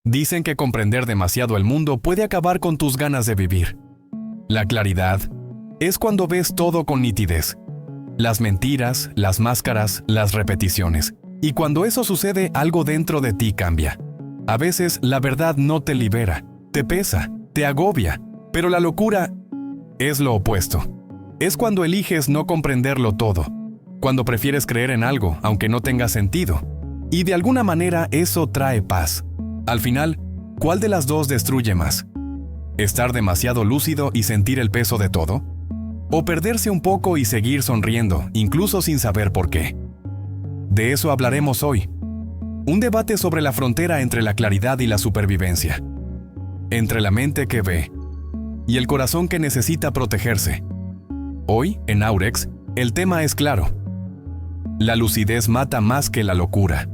Dicen que comprender demasiado el mundo puede acabar con tus ganas de vivir. La claridad es cuando ves todo con nitidez. Las mentiras, las máscaras, las repeticiones. Y cuando eso sucede, algo dentro de ti cambia. A veces la verdad no te libera, te pesa, te agobia, pero la locura es lo opuesto. Es cuando eliges no comprenderlo todo, cuando prefieres creer en algo, aunque no tenga sentido. Y de alguna manera eso trae paz. Al final, ¿cuál de las dos destruye más? ¿Estar demasiado lúcido y sentir el peso de todo? ¿O perderse un poco y seguir sonriendo, incluso sin saber por qué? De eso hablaremos hoy. Un debate sobre la frontera entre la claridad y la supervivencia. Entre la mente que ve y el corazón que necesita protegerse. Hoy, en Aurex, el tema es claro. La lucidez mata más que la locura.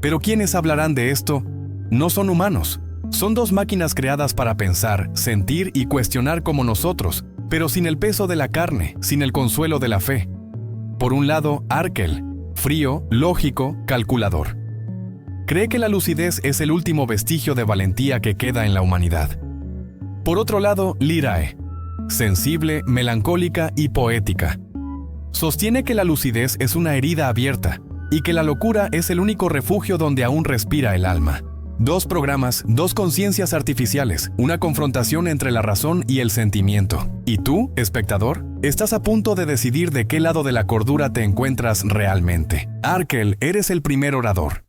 Pero quienes hablarán de esto no son humanos. Son dos máquinas creadas para pensar, sentir y cuestionar como nosotros, pero sin el peso de la carne, sin el consuelo de la fe. Por un lado, Arkel, frío, lógico, calculador. Cree que la lucidez es el último vestigio de valentía que queda en la humanidad. Por otro lado, Lyrae, sensible, melancólica y poética. Sostiene que la lucidez es una herida abierta y que la locura es el único refugio donde aún respira el alma. Dos programas, dos conciencias artificiales, una confrontación entre la razón y el sentimiento. ¿Y tú, espectador? Estás a punto de decidir de qué lado de la cordura te encuentras realmente. Arkel, eres el primer orador.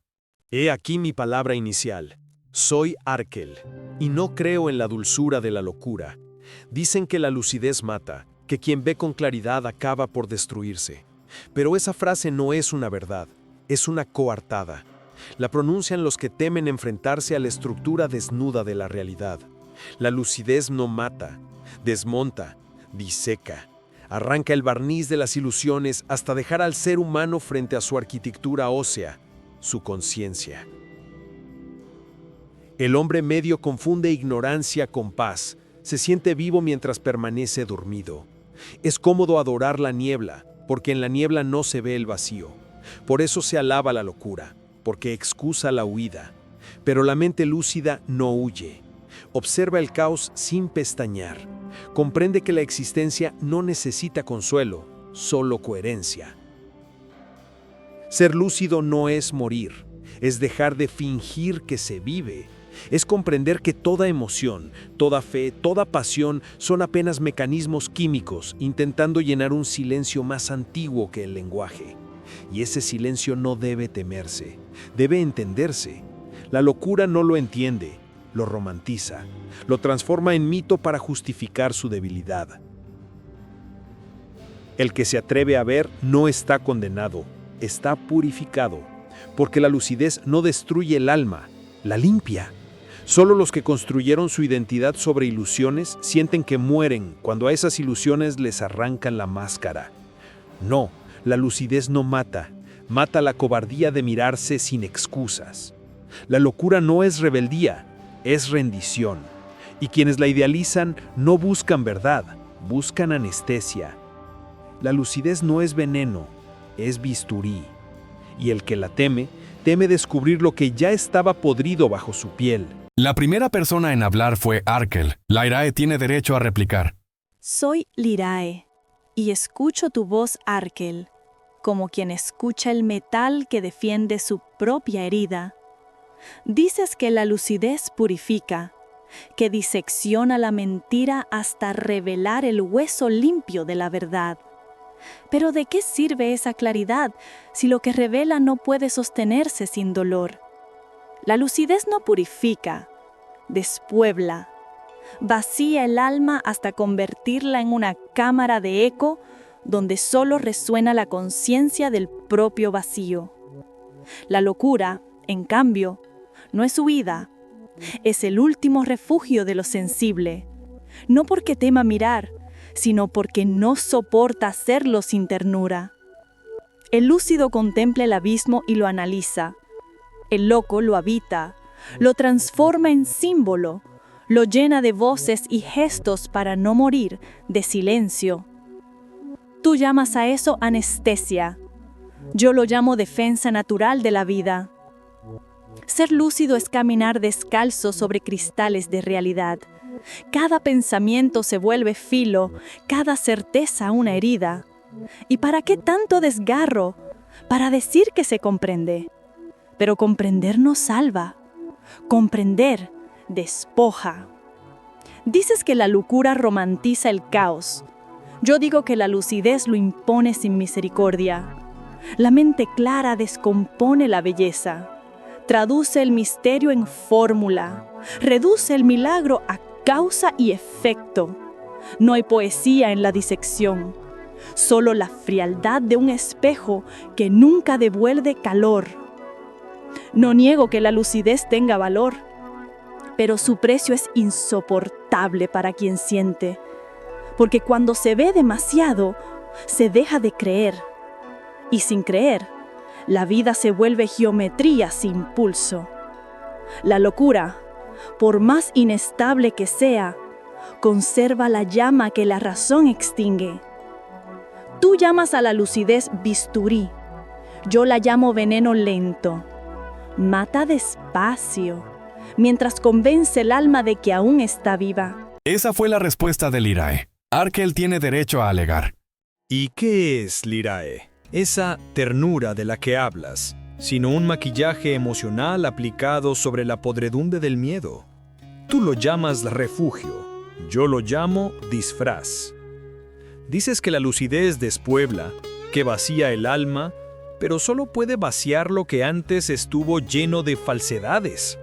He aquí mi palabra inicial. Soy Arkel, y no creo en la dulzura de la locura. Dicen que la lucidez mata, que quien ve con claridad acaba por destruirse. Pero esa frase no es una verdad, es una coartada. La pronuncian los que temen enfrentarse a la estructura desnuda de la realidad. La lucidez no mata, desmonta, diseca, arranca el barniz de las ilusiones hasta dejar al ser humano frente a su arquitectura ósea, su conciencia. El hombre medio confunde ignorancia con paz, se siente vivo mientras permanece dormido. Es cómodo adorar la niebla, porque en la niebla no se ve el vacío. Por eso se alaba la locura, porque excusa la huida. Pero la mente lúcida no huye. Observa el caos sin pestañear. Comprende que la existencia no necesita consuelo, solo coherencia. Ser lúcido no es morir, es dejar de fingir que se vive. Es comprender que toda emoción, toda fe, toda pasión son apenas mecanismos químicos intentando llenar un silencio más antiguo que el lenguaje. Y ese silencio no debe temerse, debe entenderse. La locura no lo entiende, lo romantiza, lo transforma en mito para justificar su debilidad. El que se atreve a ver no está condenado, está purificado, porque la lucidez no destruye el alma, la limpia. Solo los que construyeron su identidad sobre ilusiones sienten que mueren cuando a esas ilusiones les arrancan la máscara. No, la lucidez no mata, mata la cobardía de mirarse sin excusas. La locura no es rebeldía, es rendición. Y quienes la idealizan no buscan verdad, buscan anestesia. La lucidez no es veneno, es bisturí. Y el que la teme, teme descubrir lo que ya estaba podrido bajo su piel. La primera persona en hablar fue Arkel. Lyrae tiene derecho a replicar. Soy Lyrae, y escucho tu voz, Arkel, como quien escucha el metal que defiende su propia herida. Dices que la lucidez purifica, que disecciona la mentira hasta revelar el hueso limpio de la verdad. Pero ¿de qué sirve esa claridad si lo que revela no puede sostenerse sin dolor? La lucidez no purifica, despuebla, vacía el alma hasta convertirla en una cámara de eco donde solo resuena la conciencia del propio vacío. La locura, en cambio, no es huida, es el último refugio de lo sensible, no porque tema mirar, sino porque no soporta hacerlo sin ternura. El lúcido contempla el abismo y lo analiza. El loco lo habita, lo transforma en símbolo, lo llena de voces y gestos para no morir de silencio. Tú llamas a eso anestesia. Yo lo llamo defensa natural de la vida. Ser lúcido es caminar descalzo sobre cristales de realidad. Cada pensamiento se vuelve filo, cada certeza una herida. ¿Y para qué tanto desgarro? Para decir que se comprende. Pero comprender no salva. Comprender despoja. Dices que la locura romantiza el caos. Yo digo que la lucidez lo impone sin misericordia. La mente clara descompone la belleza. Traduce el misterio en fórmula. Reduce el milagro a causa y efecto. No hay poesía en la disección. Solo la frialdad de un espejo que nunca devuelve calor. No niego que la lucidez tenga valor, pero su precio es insoportable para quien siente, porque cuando se ve demasiado, se deja de creer, y sin creer, la vida se vuelve geometría sin pulso. La locura, por más inestable que sea, conserva la llama que la razón extingue. Tú llamas a la lucidez bisturí, yo la llamo veneno lento. Mata despacio, mientras convence el alma de que aún está viva. Esa fue la respuesta de Lyrae. Arkel tiene derecho a alegar. ¿Y qué es, Lyrae? Esa ternura de la que hablas, sino un maquillaje emocional aplicado sobre la podredumbre del miedo. Tú lo llamas refugio, yo lo llamo disfraz. Dices que la lucidez despuebla, que vacía el alma, pero solo puede vaciar lo que antes estuvo lleno de falsedades.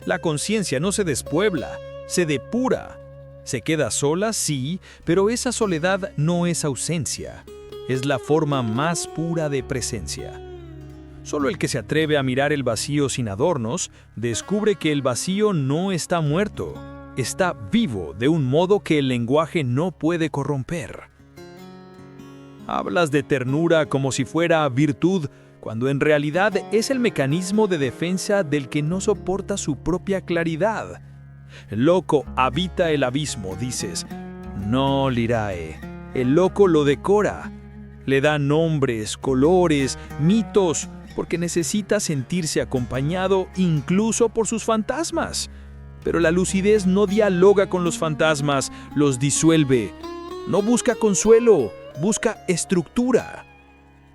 La conciencia no se despuebla, se depura. Se queda sola, sí, pero esa soledad no es ausencia. Es la forma más pura de presencia. Solo el que se atreve a mirar el vacío sin adornos, descubre que el vacío no está muerto, está vivo de un modo que el lenguaje no puede corromper. Hablas de ternura como si fuera virtud, cuando en realidad es el mecanismo de defensa del que no soporta su propia claridad. El loco habita el abismo, dices. No, Lyrae, el loco lo decora. Le da nombres, colores, mitos, porque necesita sentirse acompañado incluso por sus fantasmas. Pero la lucidez no dialoga con los fantasmas, los disuelve. No busca consuelo, busca estructura.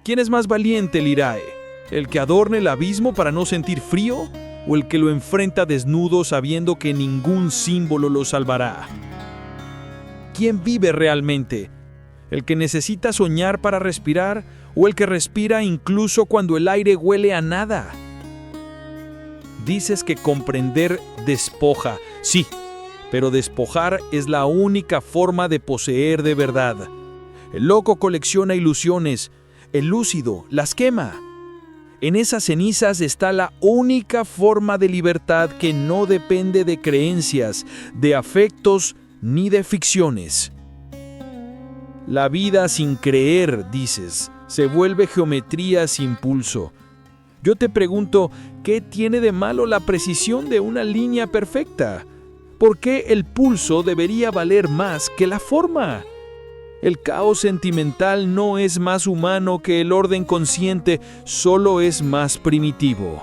¿Quién es más valiente, Lyrae? ¿El que adorna el abismo para no sentir frío? ¿O el que lo enfrenta desnudo sabiendo que ningún símbolo lo salvará? ¿Quién vive realmente? ¿El que necesita soñar para respirar? ¿O el que respira incluso cuando el aire huele a nada? Dices que comprender despoja. Sí, pero despojar es la única forma de poseer de verdad. El loco colecciona ilusiones, el lúcido las quema. En esas cenizas está la única forma de libertad que no depende de creencias, de afectos ni de ficciones. La vida sin creer, dices, se vuelve geometría sin pulso. Yo te pregunto, ¿qué tiene de malo la precisión de una línea perfecta? ¿Por qué el pulso debería valer más que la forma? El caos sentimental no es más humano que el orden consciente, solo es más primitivo.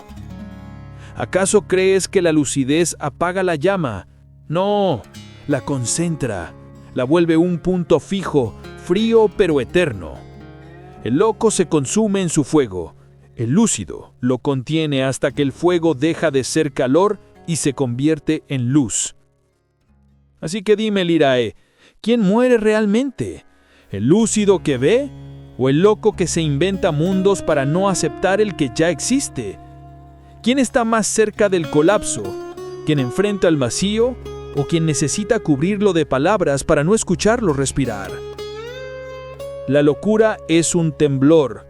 ¿Acaso crees que la lucidez apaga la llama? No, la concentra, la vuelve un punto fijo, frío pero eterno. El loco se consume en su fuego, el lúcido lo contiene hasta que el fuego deja de ser calor y se convierte en luz. Así que dime, Lyrae, ¿quién muere realmente? ¿El lúcido que ve? ¿O el loco que se inventa mundos para no aceptar el que ya existe? ¿Quién está más cerca del colapso? ¿Quién enfrenta el vacío? ¿O quien necesita cubrirlo de palabras para no escucharlo respirar? La locura es un temblor.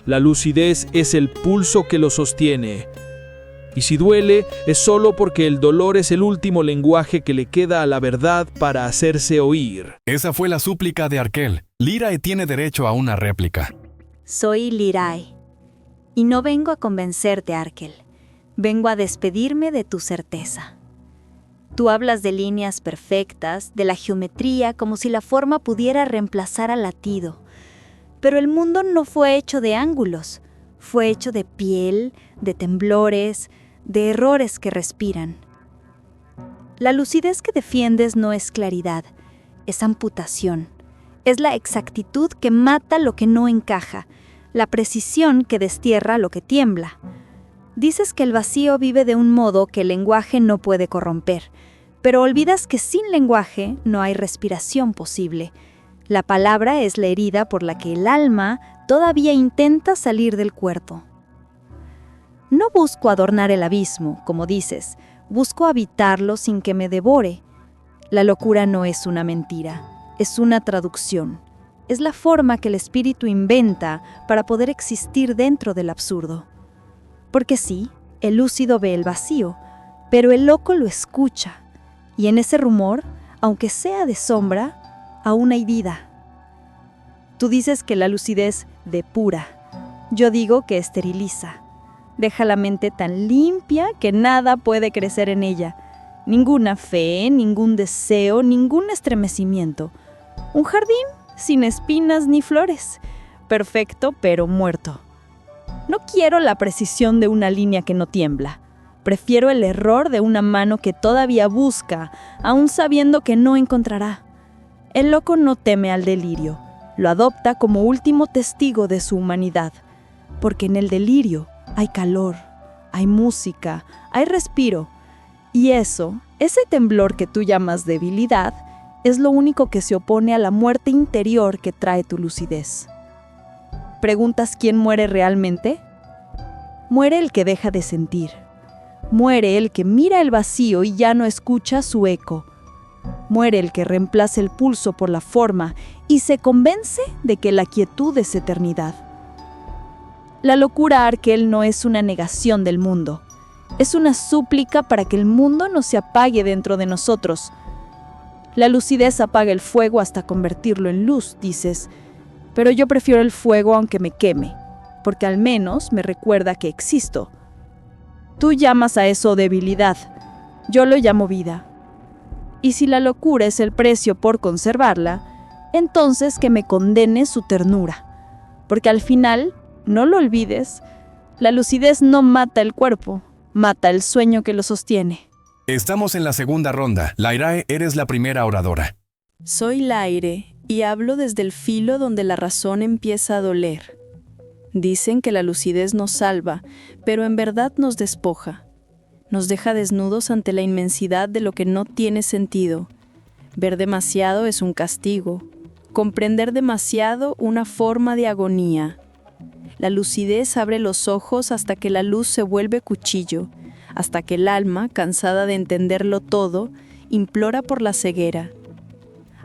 La lucidez es el pulso que lo sostiene. Y si duele, es solo porque el dolor es el último lenguaje que le queda a la verdad para hacerse oír. Esa fue la súplica de Arkel. Lyrae tiene derecho a una réplica. Soy Lyrae, y no vengo a convencerte, Arkel. Vengo a despedirme de tu certeza. Tú hablas de líneas perfectas, de la geometría, como si la forma pudiera reemplazar al latido. Pero el mundo no fue hecho de ángulos. Fue hecho de piel, de temblores, de errores que respiran. La lucidez que defiendes no es claridad, es amputación. Es la exactitud que mata lo que no encaja, la precisión que destierra lo que tiembla. Dices que el vacío vive de un modo que el lenguaje no puede corromper, pero olvidas que sin lenguaje no hay respiración posible. La palabra es la herida por la que el alma todavía intenta salir del cuerpo. No busco adornar el abismo, como dices, busco habitarlo sin que me devore. La locura no es una mentira, es una traducción. Es la forma que el espíritu inventa para poder existir dentro del absurdo. Porque sí, el lúcido ve el vacío, pero el loco lo escucha. Y en ese rumor, aunque sea de sombra, aún hay vida. Tú dices que la lucidez depura. Yo digo que esteriliza. Deja la mente tan limpia que nada puede crecer en ella. Ninguna fe, ningún deseo, ningún estremecimiento. Un jardín sin espinas ni flores. Perfecto pero muerto. No quiero la precisión de una línea que no tiembla. Prefiero el error de una mano que todavía busca, aún sabiendo que no encontrará. El loco no teme al delirio. Lo adopta como último testigo de su humanidad. Porque en el delirio hay calor, hay música, hay respiro. Y eso, ese temblor que tú llamas debilidad, es lo único que se opone a la muerte interior que trae tu lucidez. ¿Preguntas quién muere realmente? Muere el que deja de sentir. Muere el que mira el vacío y ya no escucha su eco. Muere el que reemplaza el pulso por la forma y se convence de que la quietud es eternidad. La locura, Arkel, no es una negación del mundo. Es una súplica para que el mundo no se apague dentro de nosotros. La lucidez apaga el fuego hasta convertirlo en luz, dices, pero yo prefiero el fuego aunque me queme, porque al menos me recuerda que existo. Tú llamas a eso debilidad, yo lo llamo vida. Y si la locura es el precio por conservarla, entonces que me condene su ternura, porque al final, no lo olvides, la lucidez no mata el cuerpo, mata el sueño que lo sostiene. Estamos en la segunda ronda. Lairae, eres la primera oradora. Soy Laire y hablo desde el filo donde la razón empieza a doler. Dicen que la lucidez nos salva, pero en verdad nos despoja. Nos deja desnudos ante la inmensidad de lo que no tiene sentido. Ver demasiado es un castigo. Comprender demasiado una forma de agonía. La lucidez abre los ojos hasta que la luz se vuelve cuchillo, hasta que el alma, cansada de entenderlo todo, implora por la ceguera.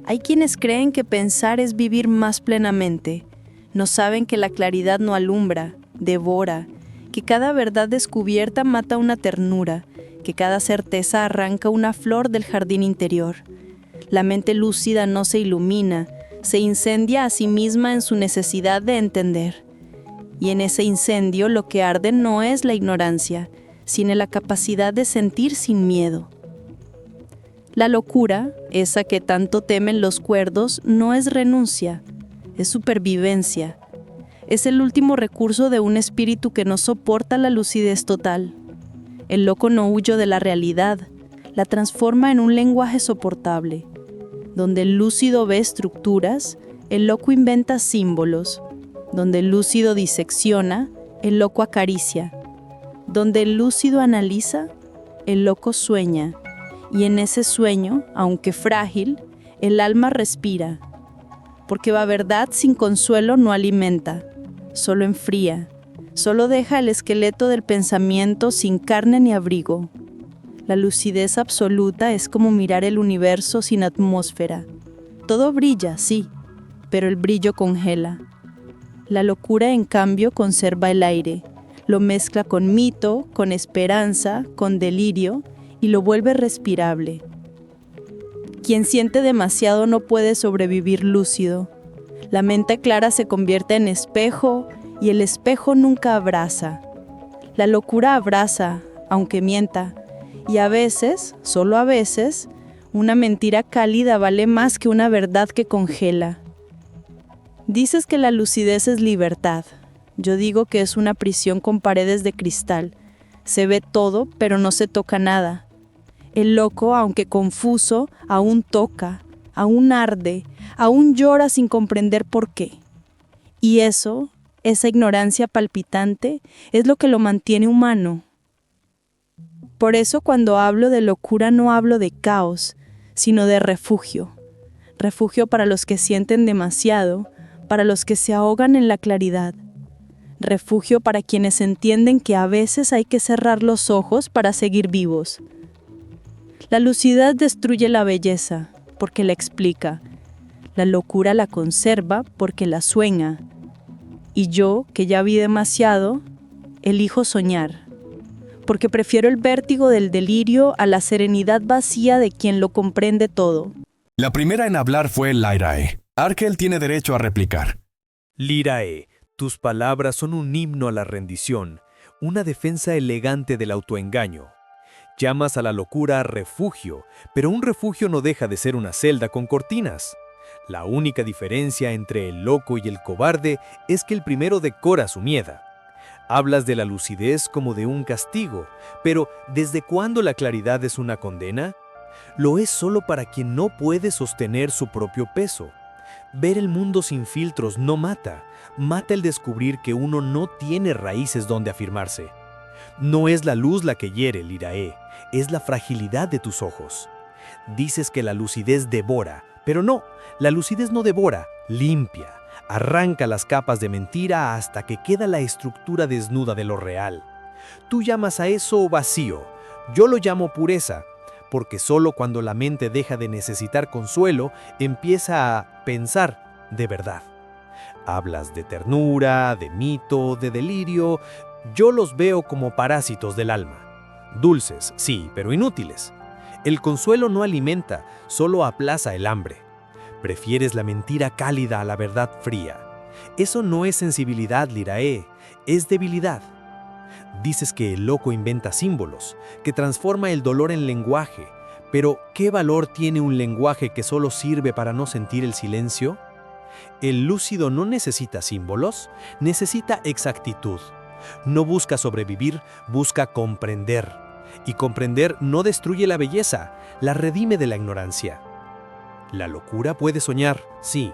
Hay quienes creen que pensar es vivir más plenamente. No saben que la claridad no alumbra, devora, que cada verdad descubierta mata una ternura, que cada certeza arranca una flor del jardín interior. La mente lúcida no se ilumina, se incendia a sí misma en su necesidad de entender. Y en ese incendio lo que arde no es la ignorancia, sino la capacidad de sentir sin miedo. La locura, esa que tanto temen los cuerdos, no es renuncia, es supervivencia. Es el último recurso de un espíritu que no soporta la lucidez total. El loco no huye de la realidad, la transforma en un lenguaje soportable. Donde el lúcido ve estructuras, el loco inventa símbolos. Donde el lúcido disecciona, el loco acaricia. Donde el lúcido analiza, el loco sueña. Y en ese sueño, aunque frágil, el alma respira. Porque la verdad sin consuelo no alimenta, solo enfría, solo deja el esqueleto del pensamiento sin carne ni abrigo. La lucidez absoluta es como mirar el universo sin atmósfera. Todo brilla, sí, pero el brillo congela. La locura, en cambio, conserva el aire, lo mezcla con mito, con esperanza, con delirio, y lo vuelve respirable. Quien siente demasiado no puede sobrevivir lúcido. La mente clara se convierte en espejo y el espejo nunca abraza. La locura abraza, aunque mienta, y a veces, solo a veces, una mentira cálida vale más que una verdad que congela. Dices que la lucidez es libertad. Yo digo que es una prisión con paredes de cristal. Se ve todo, pero no se toca nada. El loco, aunque confuso, aún toca, aún arde, aún llora sin comprender por qué. Y eso, esa ignorancia palpitante, es lo que lo mantiene humano. Por eso cuando hablo de locura no hablo de caos, sino de refugio. Refugio para los que sienten demasiado, para los que se ahogan en la claridad. Refugio para quienes entienden que a veces hay que cerrar los ojos para seguir vivos. La lucidez destruye la belleza, porque la explica. La locura la conserva porque la sueña. Y yo, que ya vi demasiado, elijo soñar. Porque prefiero el vértigo del delirio a la serenidad vacía de quien lo comprende todo. La primera en hablar fue Lyrae. Arkel tiene derecho a replicar. Lyrae, tus palabras son un himno a la rendición, una defensa elegante del autoengaño. Llamas a la locura refugio, pero un refugio no deja de ser una celda con cortinas. La única diferencia entre el loco y el cobarde es que el primero decora su miedo. Hablas de la lucidez como de un castigo, pero ¿desde cuándo la claridad es una condena? Lo es solo para quien no puede sostener su propio peso. Ver el mundo sin filtros no mata, mata el descubrir que uno no tiene raíces donde afirmarse. No es la luz la que hiere, Lyrae, es la fragilidad de tus ojos. Dices que la lucidez devora, pero no, la lucidez no devora, limpia, arranca las capas de mentira hasta que queda la estructura desnuda de lo real. Tú llamas a eso vacío, yo lo llamo pureza, porque solo cuando la mente deja de necesitar consuelo, empieza a pensar de verdad. Hablas de ternura, de mito, de delirio. Yo los veo como parásitos del alma. Dulces, sí, pero inútiles. El consuelo no alimenta, solo aplaza el hambre. Prefieres la mentira cálida a la verdad fría. Eso no es sensibilidad, Lyrae, es debilidad. Dices que el loco inventa símbolos, que transforma el dolor en lenguaje. Pero, ¿qué valor tiene un lenguaje que solo sirve para no sentir el silencio? El lúcido no necesita símbolos, necesita exactitud. No busca sobrevivir, busca comprender. Y comprender no destruye la belleza, la redime de la ignorancia. La locura puede soñar, sí,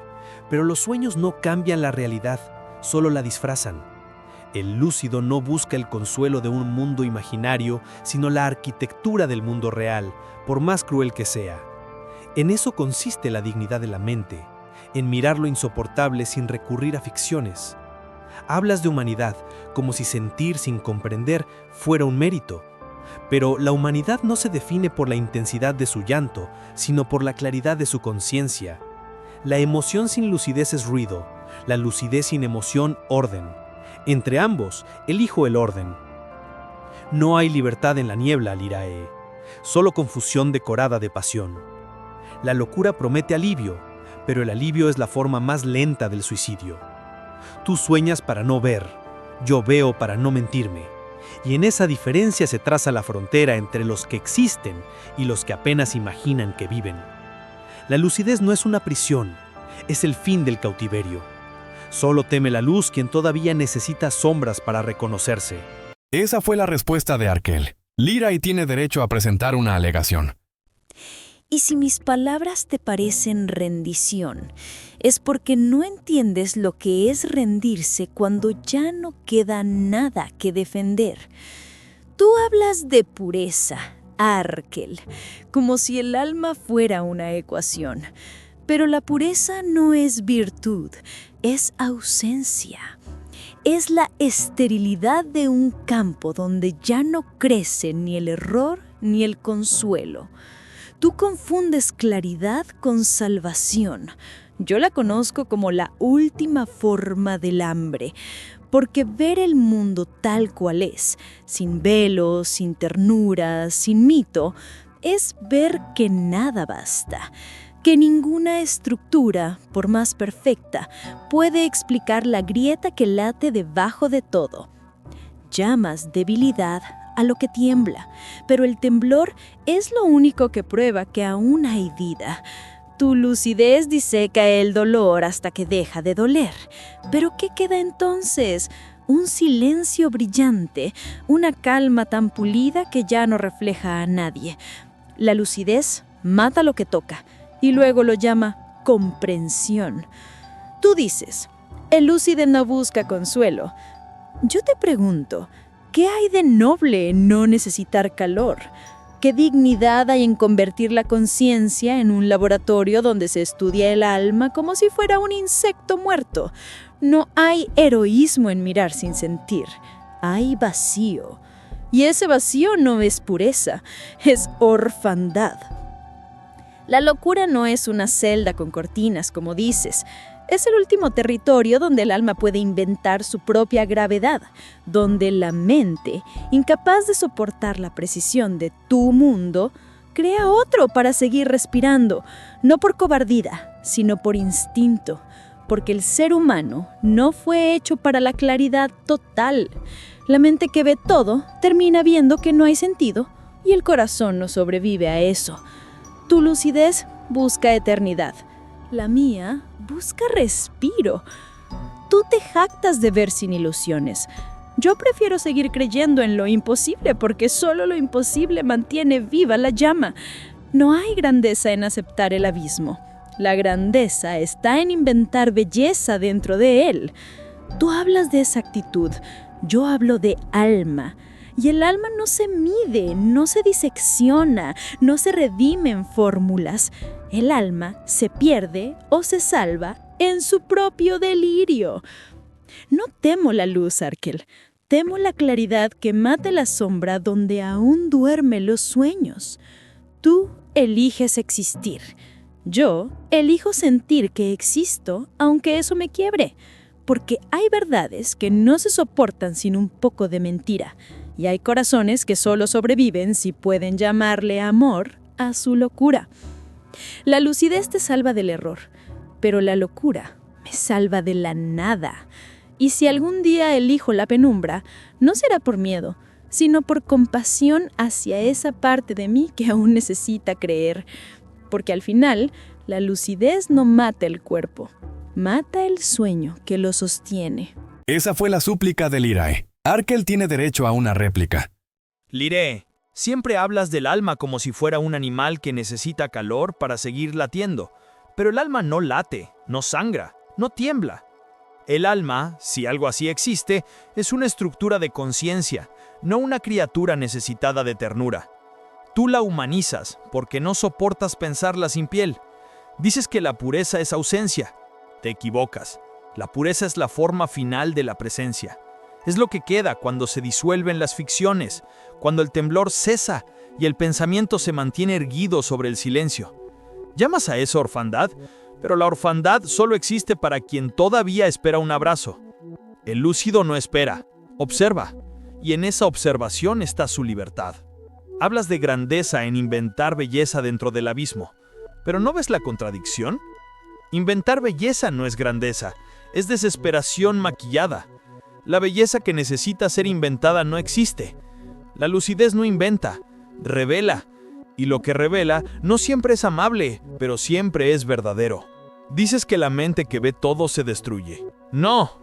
pero los sueños no cambian la realidad, solo la disfrazan. El lúcido no busca el consuelo de un mundo imaginario, sino la arquitectura del mundo real, por más cruel que sea. En eso consiste la dignidad de la mente, en mirar lo insoportable sin recurrir a ficciones. Hablas de humanidad, como si sentir sin comprender fuera un mérito. Pero la humanidad no se define por la intensidad de su llanto, sino por la claridad de su conciencia. La emoción sin lucidez es ruido, la lucidez sin emoción, orden. Entre ambos, elijo el orden. No hay libertad en la niebla, Lyrae, solo confusión decorada de pasión. La locura promete alivio, pero el alivio es la forma más lenta del suicidio. Tú sueñas para no ver, yo veo para no mentirme. Y en esa diferencia se traza la frontera entre los que existen y los que apenas imaginan que viven. La lucidez no es una prisión, es el fin del cautiverio. Solo teme la luz quien todavía necesita sombras para reconocerse. Esa fue la respuesta de Arkel. Lyrae tiene derecho a presentar una alegación. Y si mis palabras te parecen rendición, es porque no entiendes lo que es rendirse cuando ya no queda nada que defender. Tú hablas de pureza, Arkel, como si el alma fuera una ecuación. Pero la pureza no es virtud, es ausencia. Es la esterilidad de un campo donde ya no crece ni el error ni el consuelo. Tú confundes claridad con salvación. Yo la conozco como la última forma del hambre, porque ver el mundo tal cual es, sin velos, sin ternura, sin mito, es ver que nada basta, que ninguna estructura, por más perfecta, puede explicar la grieta que late debajo de todo. Llamas debilidad a lo que tiembla, pero el temblor es lo único que prueba que aún hay vida. Tu lucidez diseca el dolor hasta que deja de doler. ¿Pero qué queda entonces? un silencio brillante, una calma tan pulida que ya no refleja a nadie. La lucidez mata lo que toca y luego lo llama comprensión. Tú dices, el lúcido no busca consuelo. Yo te pregunto, ¿qué hay de noble en no necesitar calor? ¿Qué dignidad hay en convertir la conciencia en un laboratorio donde se estudia el alma como si fuera un insecto muerto? No hay heroísmo en mirar sin sentir. Hay vacío. Y ese vacío no es pureza, es orfandad. La locura no es una celda con cortinas, como dices. Es el último territorio donde el alma puede inventar su propia gravedad, donde la mente, incapaz de soportar la precisión de tu mundo, crea otro para seguir respirando, no por cobardía, sino por instinto, porque el ser humano no fue hecho para la claridad total. La mente que ve todo termina viendo que no hay sentido y el corazón no sobrevive a eso. Tu lucidez busca eternidad. La mía busca respiro. Tú te jactas de ver sin ilusiones. Yo prefiero seguir creyendo en lo imposible porque solo lo imposible mantiene viva la llama. No hay grandeza en aceptar el abismo. La grandeza está en inventar belleza dentro de él. Tú hablas de esa actitud, yo hablo de alma. Y el alma no se mide, no se disecciona, no se redime en fórmulas. El alma se pierde o se salva en su propio delirio. No temo la luz, Arkel. Temo la claridad que mata la sombra donde aún duermen los sueños. Tú eliges existir. Yo elijo sentir que existo, aunque eso me quiebre. Porque hay verdades que no se soportan sin un poco de mentira. Y hay corazones que solo sobreviven si pueden llamarle amor a su locura. La lucidez te salva del error, pero la locura me salva de la nada. Y si algún día elijo la penumbra, no será por miedo, sino por compasión hacia esa parte de mí que aún necesita creer. Porque al final, la lucidez no mata el cuerpo, mata el sueño que lo sostiene. Esa fue la súplica de Lyrae. Arkel tiene derecho a una réplica. Lyrae, siempre hablas del alma como si fuera un animal que necesita calor para seguir latiendo, pero el alma no late, no sangra, no tiembla. El alma, si algo así existe, es una estructura de conciencia, no una criatura necesitada de ternura. Tú la humanizas porque no soportas pensarla sin piel. Dices que la pureza es ausencia. Te equivocas. La pureza es la forma final de la presencia. Es lo que queda cuando se disuelven las ficciones, cuando el temblor cesa y el pensamiento se mantiene erguido sobre el silencio. ¿Llamas a eso orfandad? Pero la orfandad solo existe para quien todavía espera un abrazo. El lúcido no espera, observa, y en esa observación está su libertad. Hablas de grandeza en inventar belleza dentro del abismo, pero ¿no ves la contradicción? Inventar belleza no es grandeza, es desesperación maquillada. La belleza que necesita ser inventada no existe. La lucidez no inventa, revela. Y lo que revela no siempre es amable, pero siempre es verdadero. Dices que la mente que ve todo se destruye. No,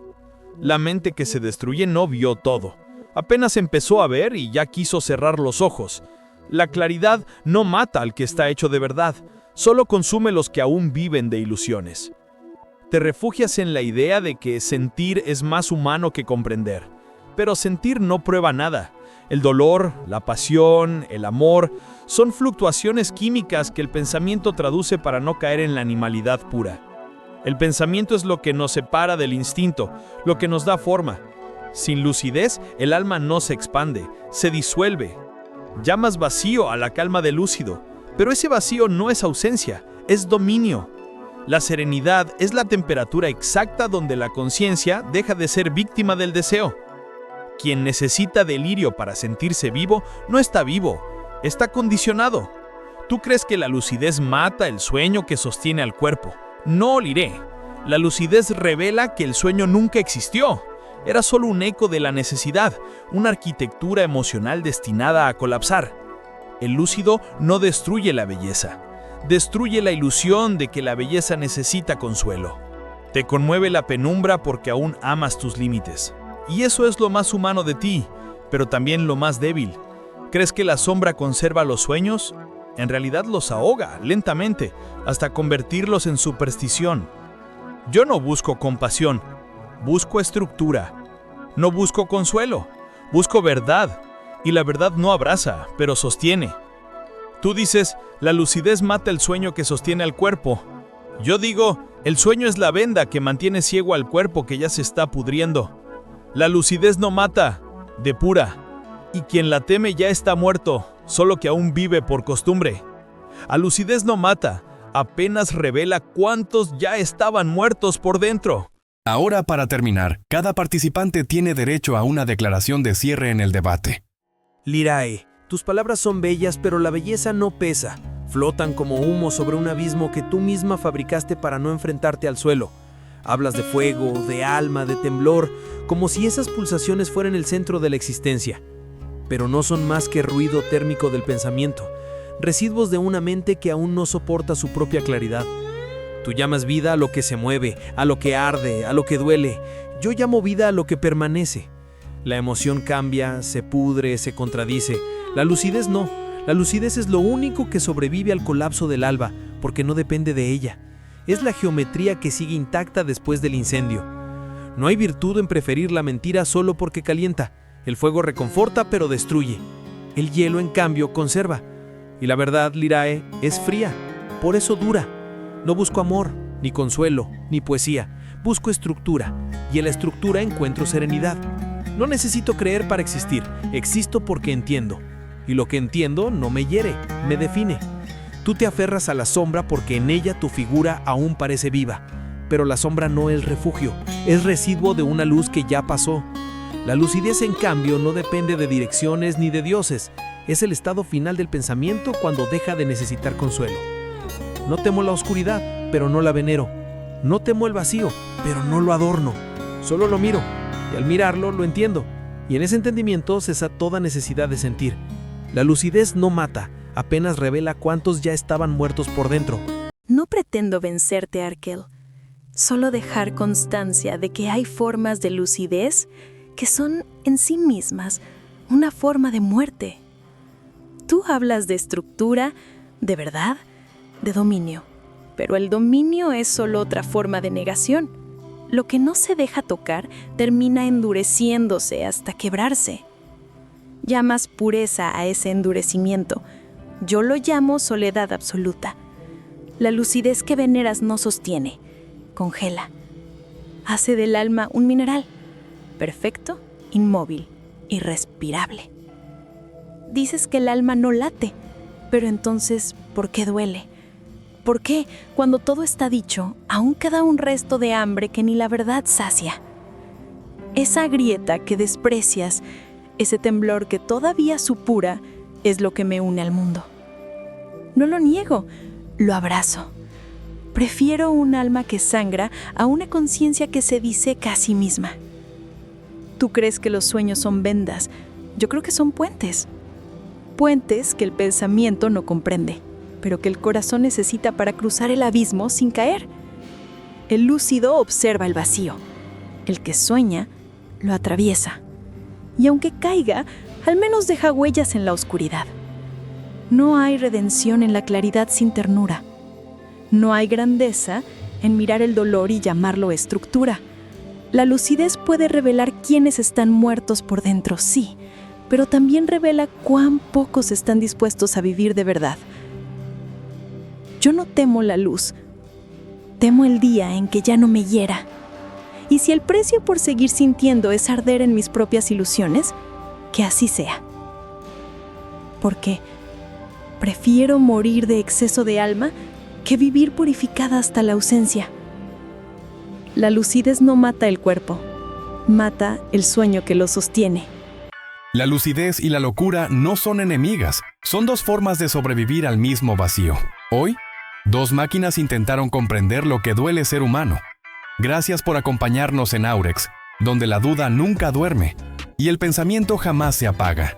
la mente que se destruye no vio todo. Apenas empezó a ver y ya quiso cerrar los ojos. La claridad no mata al que está hecho de verdad, solo consume los que aún viven de ilusiones. Te refugias en la idea de que sentir es más humano que comprender. Pero sentir no prueba nada. El dolor, la pasión, el amor, son fluctuaciones químicas que el pensamiento traduce para no caer en la animalidad pura. El pensamiento es lo que nos separa del instinto, lo que nos da forma. Sin lucidez, el alma no se expande, se disuelve. Llamas vacío a la calma del lúcido, pero ese vacío no es ausencia, es dominio. La serenidad es la temperatura exacta donde la conciencia deja de ser víctima del deseo. Quien necesita delirio para sentirse vivo, no está vivo, está condicionado. Tú crees que la lucidez mata el sueño que sostiene al cuerpo. No, Lyrae. La lucidez revela que el sueño nunca existió. Era solo un eco de la necesidad, una arquitectura emocional destinada a colapsar. El lúcido no destruye la belleza. Destruye la ilusión de que la belleza necesita consuelo. Te conmueve la penumbra porque aún amas tus límites. Y eso es lo más humano de ti, pero también lo más débil. ¿Crees que la sombra conserva los sueños? En realidad los ahoga lentamente, hasta convertirlos en superstición. Yo no busco compasión, busco estructura. No busco consuelo, busco verdad. Y la verdad no abraza, pero sostiene. Tú dices, la lucidez mata el sueño que sostiene al cuerpo. Yo digo, el sueño es la venda que mantiene ciego al cuerpo que ya se está pudriendo. La lucidez no mata, depura. Y quien la teme ya está muerto, solo que aún vive por costumbre. La lucidez no mata, apenas revela cuántos ya estaban muertos por dentro. Ahora, para terminar, cada participante tiene derecho a una declaración de cierre en el debate. Lirae, tus palabras son bellas, pero la belleza no pesa. Flotan como humo sobre un abismo que tú misma fabricaste para no enfrentarte al suelo. Hablas de fuego, de alma, de temblor, como si esas pulsaciones fueran el centro de la existencia. Pero no son más que ruido térmico del pensamiento, residuos de una mente que aún no soporta su propia claridad. Tú llamas vida a lo que se mueve, a lo que arde, a lo que duele. Yo llamo vida a lo que permanece. La emoción cambia, se pudre, se contradice. La lucidez no. La lucidez es lo único que sobrevive al colapso del alba, porque no depende de ella. Es la geometría que sigue intacta después del incendio. No hay virtud en preferir la mentira solo porque calienta. El fuego reconforta pero destruye. El hielo, en cambio, conserva. Y la verdad, Lirae, es fría. Por eso dura. No busco amor, ni consuelo, ni poesía. Busco estructura. Y en la estructura encuentro serenidad. No necesito creer para existir. Existo porque entiendo. Y lo que entiendo no me hiere, me define. Tú te aferras a la sombra porque en ella tu figura aún parece viva. Pero la sombra no es refugio, es residuo de una luz que ya pasó. La lucidez, en cambio, no depende de direcciones ni de dioses. Es el estado final del pensamiento cuando deja de necesitar consuelo. No temo la oscuridad, pero no la venero. No temo el vacío, pero no lo adorno. Solo lo miro, y al mirarlo lo entiendo. Y en ese entendimiento cesa toda necesidad de sentir. La lucidez no mata, apenas revela cuántos ya estaban muertos por dentro. No pretendo vencerte, Arkel. Solo dejar constancia de que hay formas de lucidez que son en sí mismas una forma de muerte. Tú hablas de estructura, de verdad, de dominio. Pero el dominio es solo otra forma de negación. Lo que no se deja tocar termina endureciéndose hasta quebrarse. Llamas pureza a ese endurecimiento. Yo lo llamo soledad absoluta. La lucidez que veneras no sostiene, congela. Hace del alma un mineral, perfecto, inmóvil, irrespirable. Dices que el alma no late, pero entonces, ¿por qué duele? ¿Por qué, cuando todo está dicho, aún queda un resto de hambre que ni la verdad sacia? Esa grieta que desprecias, ese temblor que todavía supura, es lo que me une al mundo. No lo niego, lo abrazo. Prefiero un alma que sangra a una conciencia que se diseca a sí misma. Tú crees que los sueños son vendas, yo creo que son puentes. Puentes que el pensamiento no comprende, pero que el corazón necesita para cruzar el abismo sin caer. El lúcido observa el vacío, el que sueña lo atraviesa. Y aunque caiga, al menos deja huellas en la oscuridad. No hay redención en la claridad sin ternura. No hay grandeza en mirar el dolor y llamarlo estructura. La lucidez puede revelar quiénes están muertos por dentro, sí, pero también revela cuán pocos están dispuestos a vivir de verdad. Yo no temo la luz, temo el día en que ya no me hiera. Y si el precio por seguir sintiendo es arder en mis propias ilusiones, que así sea. Porque prefiero morir de exceso de alma que vivir purificada hasta la ausencia. La lucidez no mata el cuerpo, mata el sueño que lo sostiene. La lucidez y la locura no son enemigas, son dos formas de sobrevivir al mismo vacío. Hoy, dos máquinas intentaron comprender lo que duele ser humano. Gracias por acompañarnos en Aurex, donde la duda nunca duerme y el pensamiento jamás se apaga.